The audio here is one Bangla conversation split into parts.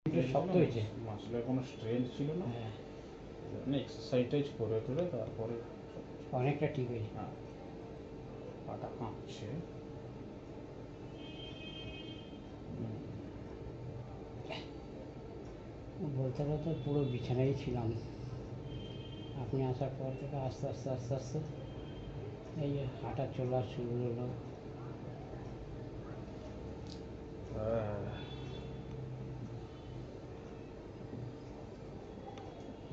একটু শক্ত হয়েছে। মাসলে কোনো স্ট্রেন ছিল না, হ্যাঁ, মানে এক্সারসাইজ করে টরে তারপরে অনেকটা ঠিক হয়েছে। হ্যাঁ পাটা কাঁপছে। বলতে বলতে পুরো বিছানায় ছিলাম। আপনি আসার পর থেকে আস্তে আস্তে আস্তে আস্তে এই যে হাঁটা চলা শুরু হলো।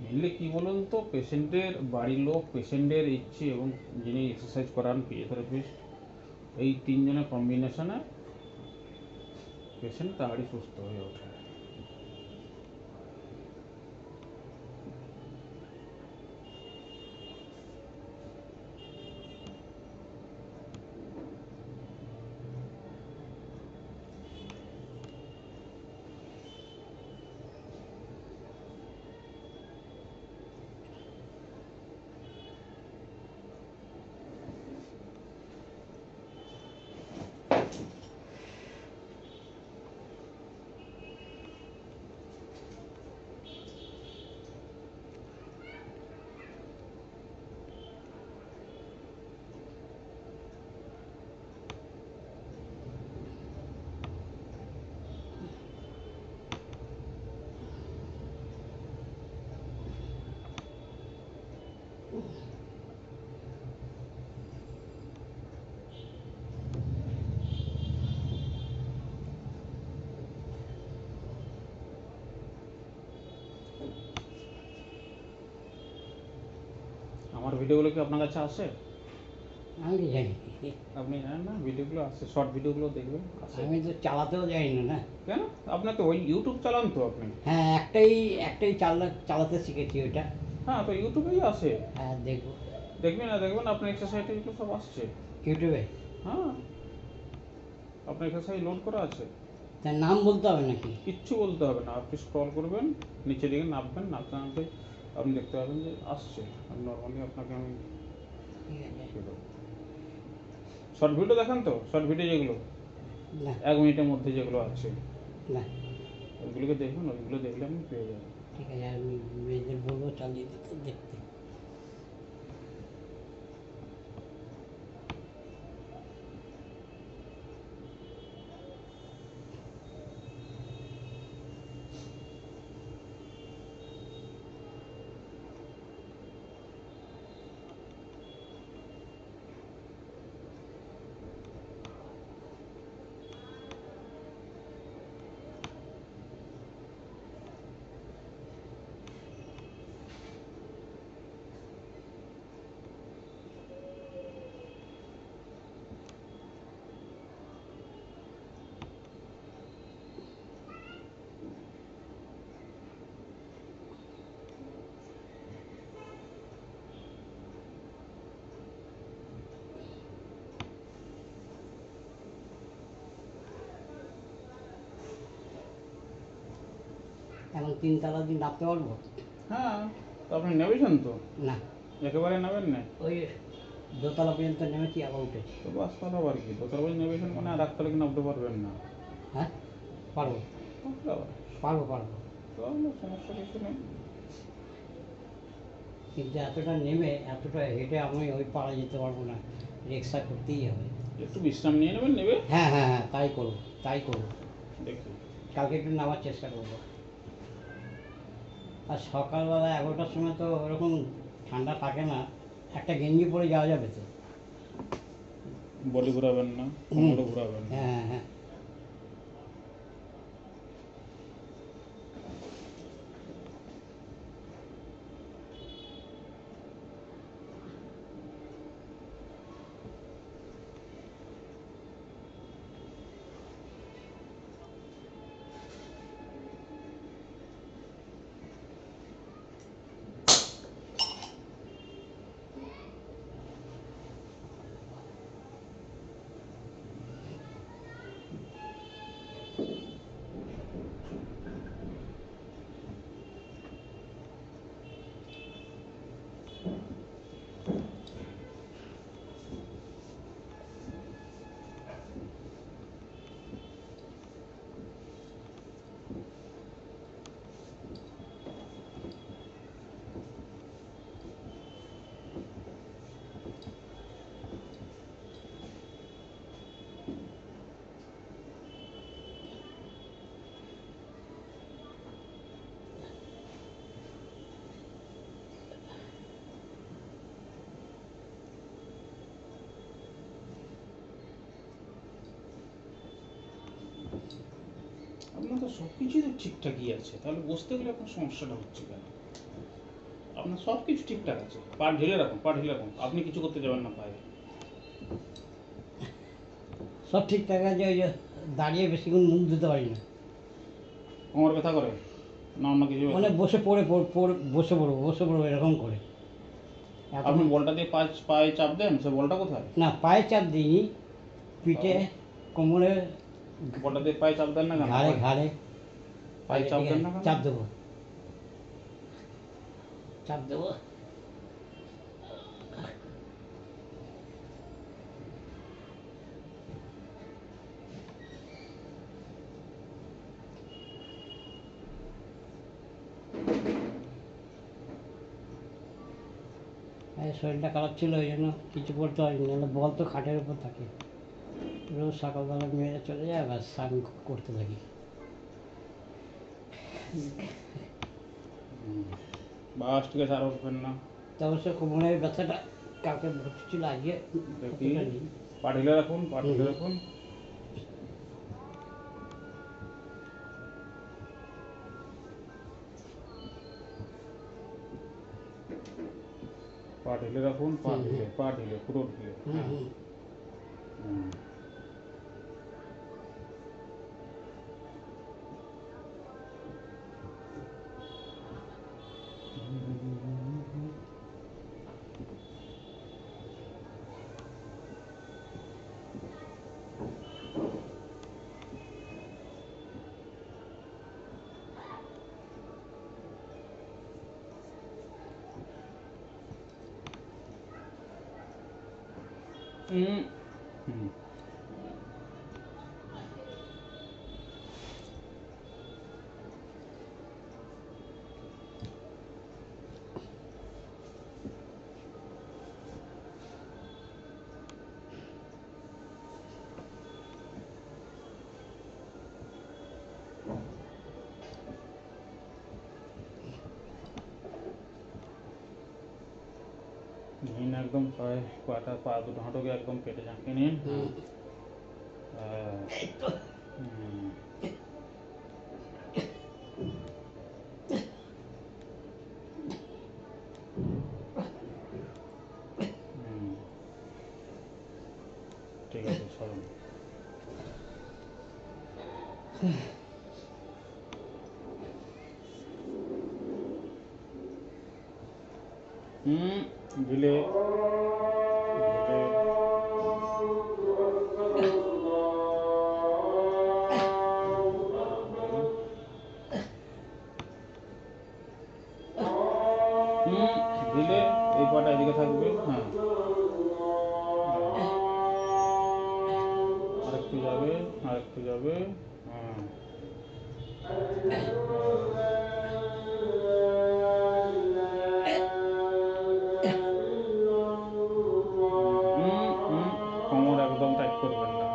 মেনলি কি বলুন তো, পেশেন্টের বাড়ির লোক, পেশেন্টের ইচ্ছে এবং যিনি এক্সারসাইজ করান ফিজিওথেরাপিস্ট, এই তিনজনের কম্বিনেশনে পেশেন্ট তাড়াতাড়ি সুস্থ হয়ে ওঠে। আমার ভিডিওগুলো কি আপনার কাছে আসে? আমি কি জানি, আপনি জানেন না ভিডিওগুলো আসে, শর্ট ভিডিওগুলো দেখবেন আসে। আমি তো চালাতেও জানি না। না, কেন? আপনার তো ওই ইউটিউব চালান তো আপনি। হ্যাঁ, একটাই চালাতে শিখেছি ওইটা। হ্যাঁ, তো ইউটিউবেই আসে। হ্যাঁ, দেখবো। দেখবেন না, দেখবেন আপনার এক্সারসাইজ এগুলো সব আসছে। ইউটিউবে হ্যাঁ, আপনার এক্সারসাইজ লোড করা আছে। তার নাম বলতে হবে নাকি? কিচ্ছু বলতে হবে না, আপনি স্ক্রল করবেন, নিচে দিকে নামবেন, নামতে নামতে আপনি দেখতে পাবেন যে আসছে। আর নর্মালি আপনাকে আমি ঠিক আছে। শর্ট ভিডিও দেখান তো, শর্ট ভিডিও যেগুলো না, 1 মিনিটের মধ্যে যেগুলো আছে না, ওইগুলোকে দেখবেন, ওইগুলো দেখলে আপনি পেয়ে যাবেন। ঠিক আছে, আমি মেয়েদের বলবো চালিয়ে দিতে দেখতে। এখন 3 তলা দিয়ে নামতে পারবো? হ্যাঁ, তো আপনি নেমেছেন তো? না, একেবারে নেবেন না? ওই 2তলা পর্যন্ত নেমেছি, আবার উঠেছি। তো বাস তাহলে আবার কি, দোতলা বাজে নেমেছেন মানে আর একতলা কি নামতে পারবেন না? হ্যাঁ, পারবো, তাহলে আবার পারবো, পারবো। তাহলে সমস্যা কিছু নেই। কিন্তু এতটা নেমে এতটা হেঁটে আমি ওই পাড়া যেতে পারবো না, রিক্সা করতেই হবে। একটু বিশ্রাম নিয়ে নেবেন, নেবে হ্যাঁ, হ্যাঁ, হ্যাঁ, তাই করবো, তাই করবো। দেখি। কালকে একটু নামার চেষ্টা করবো। আর সকালবেলা 11টার সময় তো ওরকম ঠান্ডা থাকে না, একটা গেঞ্জি পরে যাওয়া যাবে তো? বডি ঘুরাবেন না, কোমরও ঘুরাবেন না। হ্যাঁ, হ্যাঁ, হ্যাঁ। তো সব কিছুই তো ঠিকঠাকই আছে, তাহলে বসতে গেলে এখন সমস্যাটা হচ্ছে কেন? আপনার সব কিছু ঠিকঠাক আছে, পা ঢেলে রাখুন, পা ঢেলে রাখুন, আপনি কিছু করতে যাবেন না পায়ে। সব ঠিকঠাক আছে, ওই যে দাঁড়িয়ে বেশিক্ষণ মুখ দিতে পারি না। কোমর ব্যথা করে না অন্য কিছু ব্যথা? মানে বসে পড়বো এরকম করে। এত- আপনি বলটা দিয়ে পায়ে চাপ দেন, সে বলটা কোথায়? না, পায়ে চাপ দিইনি, পিঠে, কোমরে, বলটা দিয়ে পায়ে চাপ দেন না কেন? ঘাড়ে ঘাড়ে পায়ে চাপ দেন না কেন? চাপ দেবো, চাপ দেবো। শরীরটা খারাপ ছিল, ওই জন্য কিছু করতে পারিনি, নাহলে বল তো খাটের উপর থাকে, রোজ সকালবেলা মেয়েরা চলে যায়, ব্যাস স্নান করতে থাকি। বাস ঠিক আছে, আর উঠবেন না। তা অবশ্য কোমরের ব্যথাটা কালকে ভর্তি ছিল, আজকে দেখি, অতটা নেই। পা ঢেলে রাখুন, পা ঢেলে রাখুন। পা ঢেলে রাখুন, পা ঢেলে, পা ঢেলে, পুরো ঢেলে। হুম, হ্যাঁ। হুম। হুম। হুম। হুম। নিন একদম পা দুটো হাঁটুকে একদম পেটে ঝাঁকিয়ে নিন। হুম। হ্যাঁ। এই তো। হুম। হুম। ঠিক আছে, সরুন। হুম। ঢিলে ঢিলে। হুম। ঢিলে, এই পাটা এদিকে থাকবে। হ্যাঁ, আরেকটু যাবে, আরেকটু যাবে। হ্যাঁ। কোমর একদম টাইট করবেন না।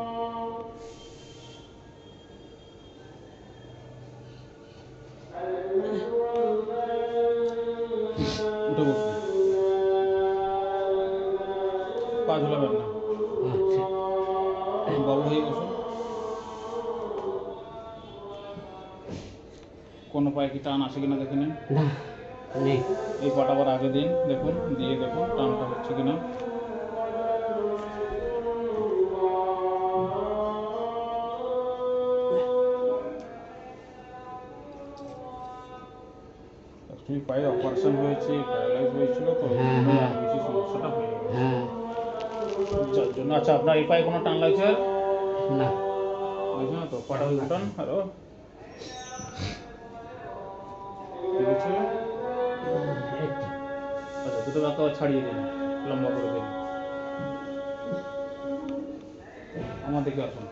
উঠে বসুন, পা ঝুলাবেন না, আচ্ছা। বড় হয়ে বসুন। কোনো পায়ে কি টান আসে কিনা দেখে নিন। না, নেই। এই পাটা আবার আগে দিন, দেখুন, দিয়ে দেখুন টানটা হচ্ছে কিনা। অ্যাকচুয়ালি পায়ে অপারেশন হয়েছে, প্যারালাইজ হয়েছিল, তো ওই হ্যাঁ, জন্যই হ্যাঁ, আরো বেশি সমস্যাটা হয়ে গেছে। হ্যাঁ। যার জন্য। আচ্ছা, আপনার এই পায়ে কোনো টান লাগছে? না, লাগছে না তো? পাটা এখন উল্টান লাগছে না। আরো। ঠিক আছে। এই তো। আচ্ছা, দুটো বাঁকা ছাড়িয়ে দিন, লম্বা করে দিন। আমার দিকে আসুন।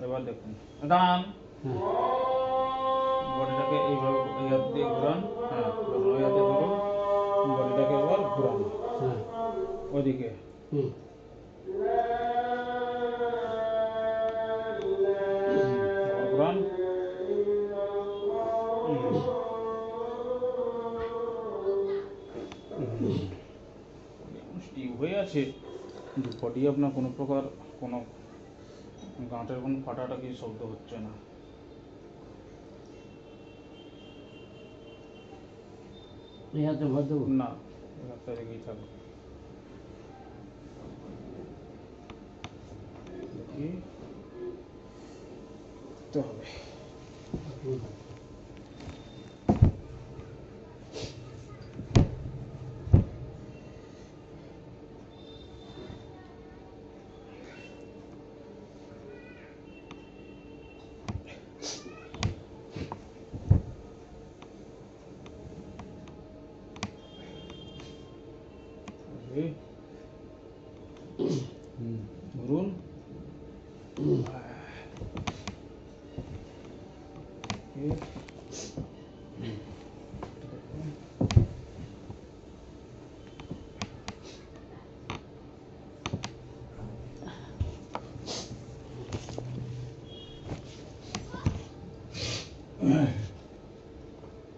এবার দেখুন ডান, হ্যাঁ বডিটাকে এইভাবে এই হাত দিয়ে ঘুরান, হ্যাঁ দেখুন ওই হাতে ধরুন, বডিটাকে এবার ঘুরান হ্যাঁ ওইদিকে, হুম আবার ঘুরান, স্টিভ হয়ে আছে, কিন্তু বডি আপনার কোনো প্রকার কোনো গাঁটের কোনো ফাটাটা কি শব্দ হচ্ছে না। এই হাতে ভর দেবো না, এই হাতটা রেখেই থাকবে। দেখি তো হবে। হুম। এই, ধরুন, এই,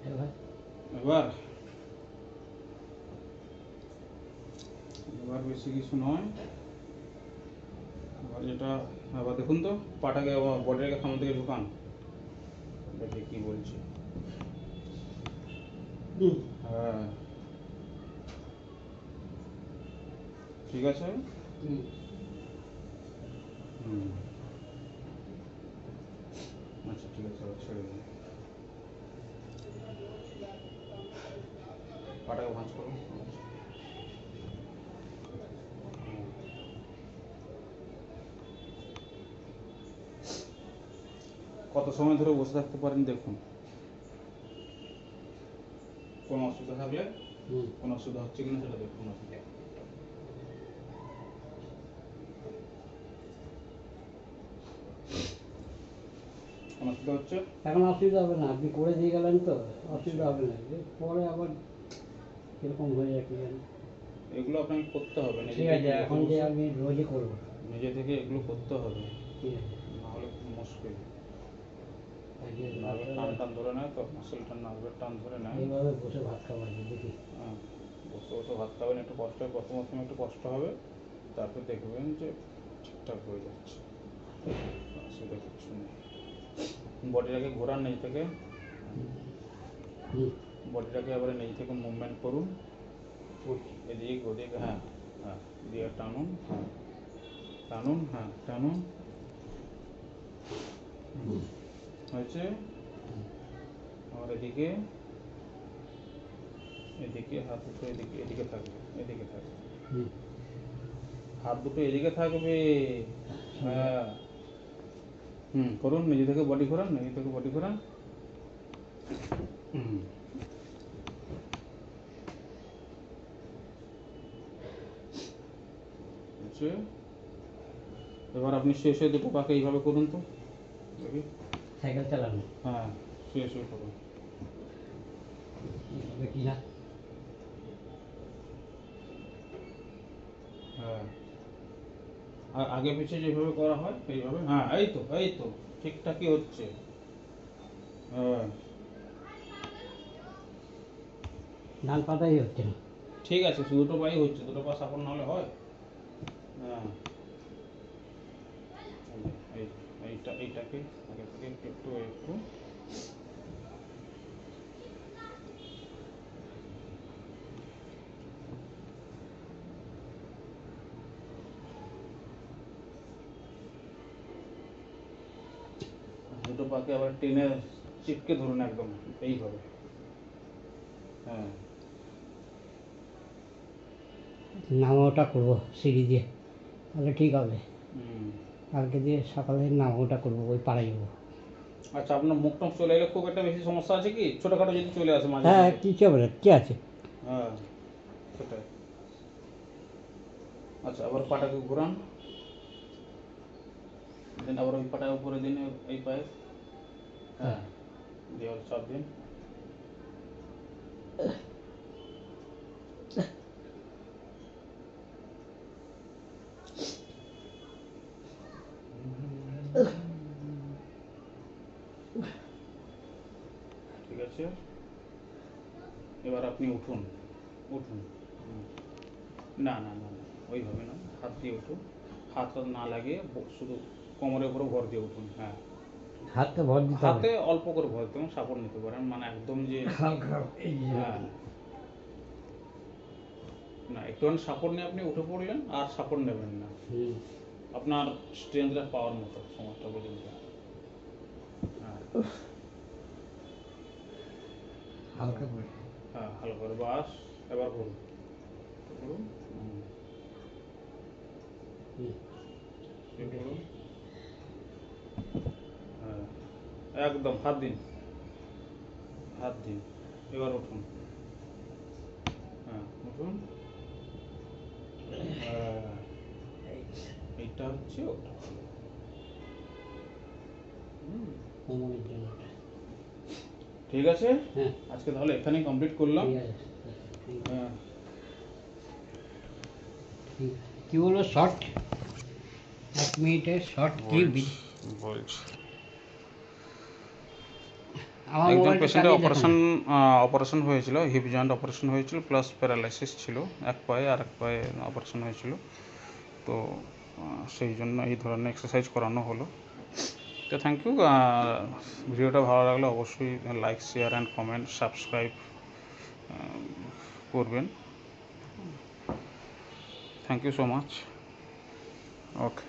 এবার এবার এবার বেশি কিছু নয়, এবার যেটা, এবার দেখুন তো পাটাকে বডিটাকে সামনে থেকে ঝুকান, দেখি কি বলছি। হুম হ্যাঁ ঠিক আছে। হুম হুম, আচ্ছা ঠিক আছে, এবার ছেড়ে দিন, পাটাকে ভাঁজ করুন। কত সময় ধরে বসে থাকতে পারেন দেখুন, কোনো অসুবিধা থাকলে, হুম কোনো অসুবিধা হচ্ছে কিনা সেটা দেখুন আপনি। কোনো অসুবিধা হচ্ছে? এখন অসুবিধা হবে না, আপনি করে দিয়ে গেলেন তো অসুবিধা হবে না, যে পরে আবার কিরকম হয়ে যায় কি জানি। এগুলো আপনাকে করতে হবে, নিজে ঠিক আছে, থেকে এখন যে আমি রোজই করবো। নিজে থেকে এগুলো করতে হবে, ঠিক আছে নাহলে খুব মুশকিল। আজকে নার্ভের টান রাত্রে টান ধরে নেয় তো, মাসেলটা নার্ভের টান ধরে নেয়। এইভাবে বসে ভাত খাওয়া যায় দেখি। হ্যাঁ, বসে বসে ভাত খাবেন, একটু কষ্ট হবে, প্রথম প্রথম একটু কষ্ট হবে, তারপর দেখবেন যে ঠিকঠাক হয়ে যাচ্ছে, অসুবিধা কিছু নেই। বডিটাকে ঘোরান নিজ থেকে, হুম বডিটাকে এবারে নিজ থেকে মুভমেন্ট করুন, করছি। এদিক ওদিক, হ্যাঁ হ্যাঁ, দিয়ে টানুন, হ্যাঁ টানুন, হ্যাঁ টানুন, হয়েছে। আর এদিকে, এদিকে হাত দুটো এদিকে, এদিকে থাকবে, এদিকে থাকবে, হুম হাত দুটো এদিকে থাকবে, হ্যাঁ। করুন, নিজে থেকে বডি ঘোরান, নিজে থেকে বডি ঘোরান। হুম, হচ্ছে। এবার আপনি শুয়ে শুয়ে দুটো পাকে এইভাবে করুন তো দেখি। সাইকেল চালানো হ্যাঁ, শুয়ে শুয়ে করুন। এইভাবে কি না। হ্যাঁ, আর আগে পিছিয়ে যেভাবে করা হয় এইভাবে, হ্যাঁ এই তো, এই তো ঠিকঠাকই হচ্ছে। হ্যাঁ ডান পাতাই হচ্ছে না। ঠিক আছে, শুধু দুটো পাই হচ্ছে, দুটো পা সাপোর্ট না হলে হয়? হ্যাঁ, এই এইটা, এইটাকে আগে থেকে একটু একটু একটু দুটো পাকে আবার টেনে চিপকে ধরুন একদম এইভাবে। হ্যাঁ, নামাওটা করবো সিঁড়ি দিয়ে, তাহলে ঠিক হবে। হুম। কালকে দিয়ে সকালে নামাওটা করবো, ওই পাড়ায় যাবো। আচ্ছা, আপনার মুখ টুখ চলে এলে খুব একটা বেশি সমস্যা আছে কি? ছোটখাটো যদি চলে আসে মাঝে হ্যাঁ মাঝে? কিছু হবে না, কি আছে। হ্যাঁ, সেটাই। আচ্ছা, আবার পাটাকে ঘোরান, দেন আবার ওই পাটা উপরে দিন, এই পায়ে, হ্যাঁ, দিয়ে আবার চাপ দিন। ঠিক আছে, এবার আপনি উঠুন, উঠুন। না না না না, ওইভাবে না, হাত দিয়ে উঠুন, হাত না লাগিয়ে শুধু কোমরের উপরে ভর দিয়ে উঠুন। হ্যাঁ, হাতটা ভর দিতে হবে। হাতে অল্প করে ভর দিতে সাপোর্ট নিতে পারেন, মানে একদম যে হালকা এই যে হ্যাঁ, না একটুখানি সাপোর্ট নিয়ে আপনি উঠে পড়লেন, আর সাপোর্ট নেবেন না, আপনার স্ট্রেংথটা পাওয়ার মতো সময়টা পর্যন্ত। হ্যাঁ, হালকা করে। হ্যাঁ, ভালো করে, বাস। এবার করুন, করুন, করুন। হ্যাঁ, একদম হাত দিন, হাত দিন, এবার উঠুন। হ্যাঁ, উঠুন। এইটা হচ্ছে ওটা। কোমরের জন্য। ঠিক আছে, হ্যাঁ, আজকে তাহলে এখানেই কমপ্লিট করলাম। ঠিক আছে। হ্যাঁ, কি বলবো, শর্ট 1 মিনিটের শর্ট কি বলছি আমার একজন মোবাইলটা পেশেন্টের চালিয়ে দেখুন। অপারেশন হয়েছিল, হিপ জয়েন্ট অপারেশন হয়েছিল, প্লাস প্যারালাইসিস ছিল, এক পায়ে আর এক পায়ে অপারেশন হয়েছিল। তো সেই জন্য এই ধরনের এক্সারসাইজ করানো হলো। তো থ্যাংক ইউ। ভিডিওটা ভালো লাগলে অবশ্যই like, share and comment, subscribe করবেন। Thank you so much. Okay.